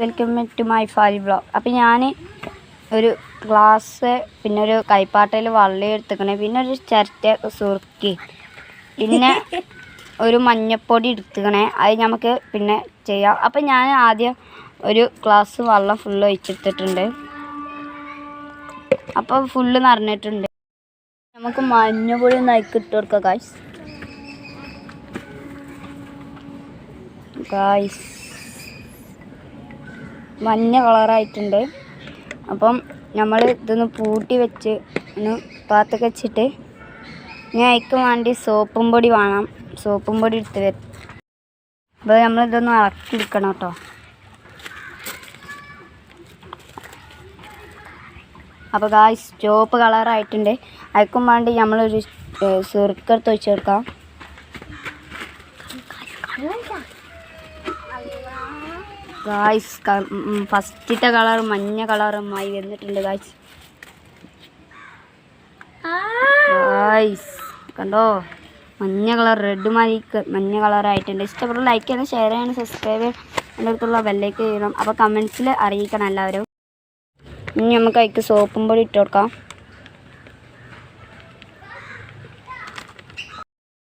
Welcome to my fairy vlog. അപ്പം ഞാൻ ഒരു ഗ്ലാസ് പിന്നെ ഒരു കൈപ്പാട്ടയിൽ വള്ളി എടുത്തുക്കണേ, പിന്നെ ഒരു ചിരട്ട സുറുക്കി, പിന്നെ ഒരു മഞ്ഞപ്പൊടി എടുത്തുക്കണേ. അത് നമുക്ക് പിന്നെ ചെയ്യാം. അപ്പം ഞാൻ ആദ്യം ഒരു ഗ്ലാസ് വെള്ളം ഫുള്ള് ഒഴിച്ചെടുത്തിട്ടുണ്ട്. അപ്പോൾ ഫുള്ള് നിറഞ്ഞിട്ടുണ്ട്. നമുക്ക് മഞ്ഞപ്പൊടി ഒന്ന് അതിലേക്ക് ഇട്ട് കൊടുക്കാം ഗായ്സ്. മഞ്ഞ കളറായിട്ടുണ്ട്. അപ്പം നമ്മൾ ഇതൊന്ന് പൂട്ടി വെച്ച് ഒന്ന് പാത്തൊക്കെ വെച്ചിട്ട് ഇനി അതിക്ക് വേണ്ടി സോപ്പും പൊടി വേണം. സോപ്പും പൊടി എടുത്ത് വരും. അപ്പോൾ നമ്മളിതൊന്ന് ഇളക്കിയെടുക്കണം കേട്ടോ. അപ്പോൾ ഗായ്സ് ചുവപ്പ് കളറായിട്ടുണ്ട്. അതിക്കും വേണ്ടി നമ്മളൊരു സുറുക്കെടുത്ത് വെച്ച് കൊടുക്കാം. ഗായ്സ് ഫസ്റ്റത്തെ കളർ മഞ്ഞ കളറുമായി വന്നിട്ടുണ്ട് ഗായ്സ്. കണ്ടോ, മഞ്ഞ കളർ റെഡ് മാതിരി മഞ്ഞ കളറായിട്ടുണ്ട്. ഇഷ്ടപ്പെട്ട ലൈക്ക് ചെയ്യണം, ഷെയർ ചെയ്യണം, സബ്സ്ക്രൈബ് ചെയ്യണം, എൻ്റെ അടുത്തുള്ള ബെല്ലേക്ക് ചെയ്യണം. അപ്പോൾ കമൻസിൽ അറിയിക്കണം എല്ലാവരും. ഇനി നമുക്ക് അതിലേക്ക് സോപ്പും പൊടി ഇട്ട് കൊടുക്കാം.